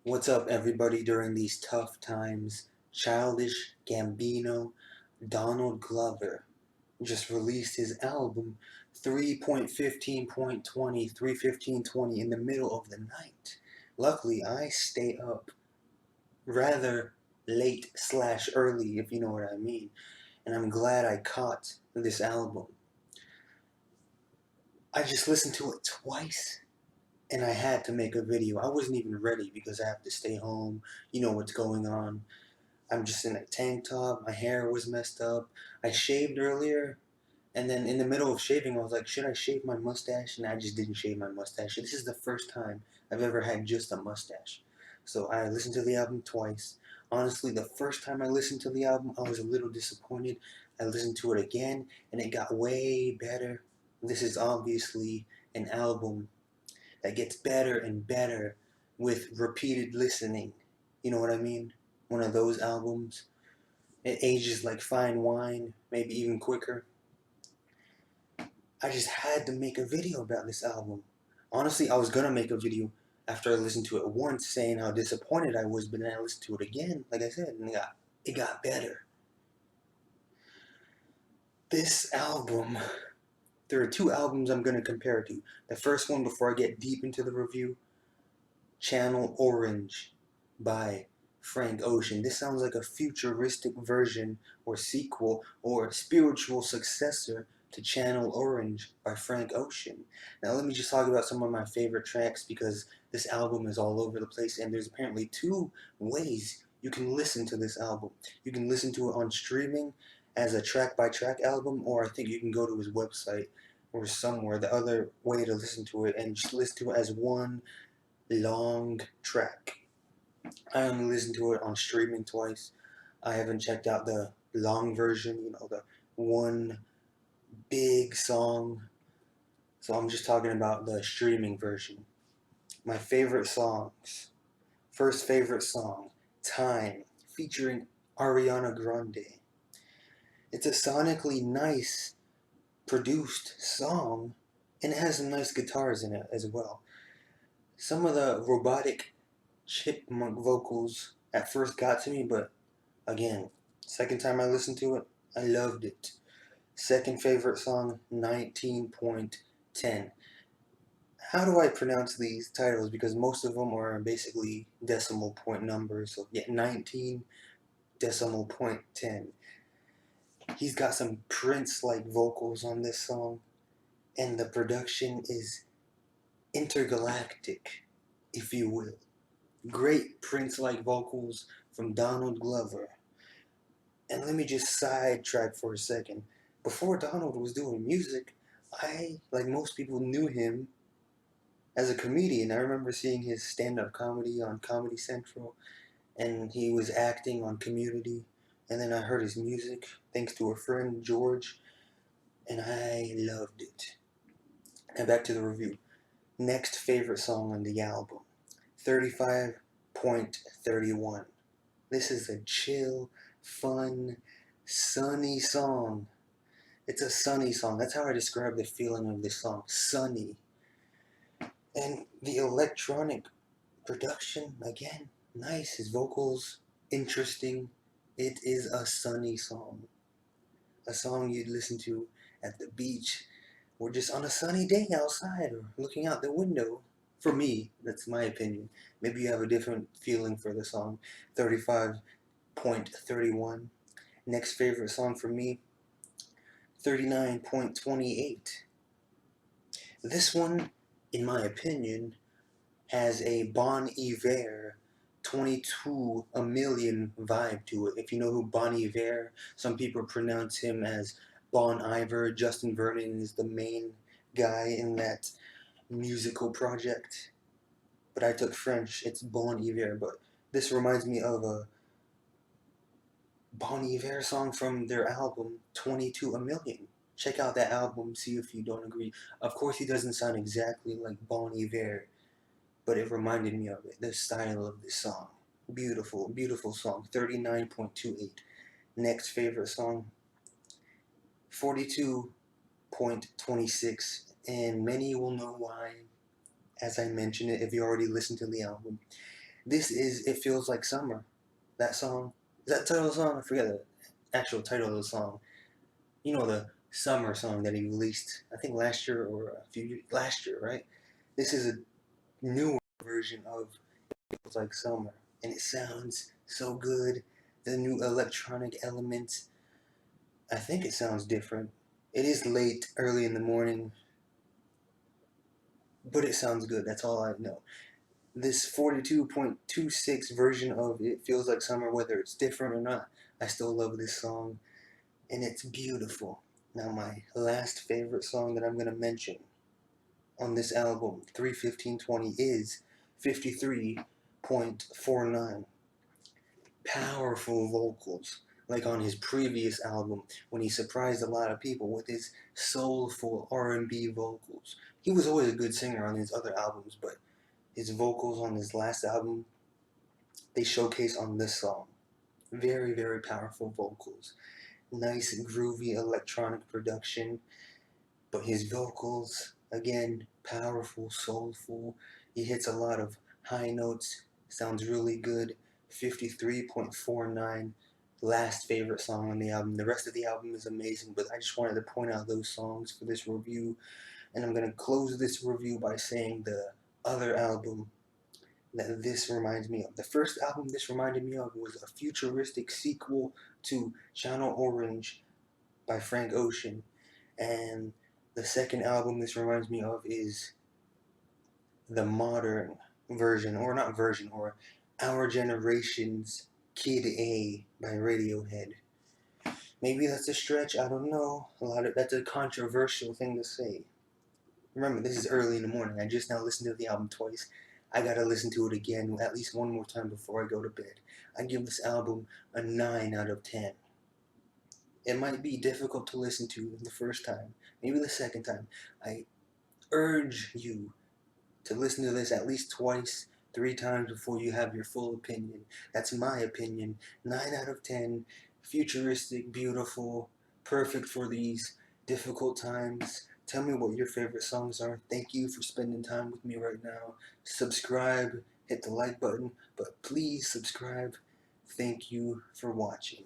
What's up, everybody, during these tough times? Childish Gambino, Donald Glover just released his album 3.15.20, 3:15:20 in the middle of the night. Luckily, I stay up rather late slash early, if you know what I mean, and I'm glad I caught this album. I just listened to it twice and I had to make a video. I wasn't even ready because I have to stay home. You know what's going on. I'm just in a tank top. My hair was messed up. I shaved earlier, and then in the middle of shaving, I was like, should I shave my mustache? And I just didn't shave my mustache. This is the first time I've ever had just a mustache. So I listened to the album twice. Honestly, the first time I listened to the album, I was a little disappointed. I listened to it again, and it got way better. This is obviously an album that gets better and better with repeated listening. You know what I mean? One of those albums. It ages like fine wine, maybe even quicker. I just had to make a video about this album. Honestly, I was gonna make a video after I listened to it once saying how disappointed I was, but then I listened to it again, like I said, and it got better. This album, there are two albums I'm gonna compare it to. The first one, before I get deep into the review, Channel Orange by Frank Ocean. This sounds like a futuristic version or sequel or spiritual successor to Channel Orange by Frank Ocean. Now let me just talk about some of my favorite tracks because this album is all over the place and there's apparently two ways you can listen to this album. You can listen to it on streaming as a track by track album, or I think you can go to his website or somewhere, the other way to listen to it, and just listen to it as one long track. I only listened to it on streaming twice. I haven't checked out the long version, the one big song. So I'm just talking about the streaming version. My favorite songs. First favorite song, Time, featuring Ariana Grande. It's a sonically nice, produced song, and it has some nice guitars in it as well. Some of the robotic chipmunk vocals at first got to me, but again, second time I listened to it, I loved it. Second favorite song, 19.10. How do I pronounce these titles? Because most of them are basically decimal point numbers. So yeah, 19 decimal point 10. He's got some Prince-like vocals on this song, and the production is intergalactic, if you will. Great Prince-like vocals from Donald Glover. And let me just sidetrack for a second. Before Donald was doing music, I, like most people, knew him as a comedian. I remember seeing his stand-up comedy on Comedy Central, and he was acting on Community. And then I heard his music, thanks to a friend, George, and I loved it. And back to the review. Next favorite song on the album, 35.31. This is a chill, fun, sunny song. It's a sunny song. That's how I describe the feeling of this song. Sunny. And the electronic production, again, nice. His vocals, interesting. It is a sunny song. A song you'd listen to at the beach or just on a sunny day outside or looking out the window. For me, that's my opinion. Maybe you have a different feeling for the song. 35.31. Next favorite song for me, 39.28. This one, in my opinion, has a Bon Iver 22 a million vibe to it. If you know who Bon Iver, some people pronounce him as Bon Iver. Justin Vernon is the main guy in that musical project. But I took French, it's Bon Iver. But this reminds me of a Bon Iver song from their album 22 a million. Check out that album, see if you don't agree. Of course, he doesn't sound exactly like Bon Iver, but it reminded me of it, the style of this song. Beautiful, beautiful song. 39.28. Next favorite song, 42.26. And many will know why, as I mentioned it, if you already listened to the album. This is It Feels Like Summer. That song. Is that the title of the song? I forget the actual title of the song. You know, the summer song that he released, I think last year or a few years, last year, right? This is a newer version of It Feels Like Summer. And it sounds so good. The new electronic elements. I think it sounds different. It is late, early in the morning, but it sounds good. That's all I know. This 42.26 version of It Feels Like Summer, whether it's different or not, I still love this song, and it's beautiful. Now, my last favorite song that I'm going to mention on this album, 3:15:20, is 53.49. Powerful vocals, like on his previous album when he surprised a lot of people with his soulful R&B vocals. He was always a good singer on his other albums, but his vocals on his last album, they showcase on this song. Very, very powerful vocals. Nice, groovy electronic production, but his vocals, again, powerful, soulful. He hits a lot of high notes, sounds really good. 53.49, last favorite song on the album. The rest of the album is amazing, but I just wanted to point out those songs for this review. And I'm going to close this review by saying the other album that this reminds me of. The first album this reminded me of was a futuristic sequel to Channel Orange by Frank Ocean. And the second album this reminds me of is the modern version, or not version, or Our Generation's Kid A by Radiohead. Maybe that's a stretch, I don't know. That's a controversial thing to say. Remember, this is early in the morning. I just now listened to the album twice. I gotta listen to it again at least one more time before I go to bed. I give this album a 9 out of 10. It might be difficult to listen to the first time, maybe the second time. I urge you to listen to this at least twice, 3 times before you have your full opinion. That's my opinion. 9 out of 10. Futuristic, beautiful, perfect for these difficult times. Tell me what your favorite songs are. Thank you for spending time with me right now. Subscribe, hit the like button, but please subscribe. Thank you for watching.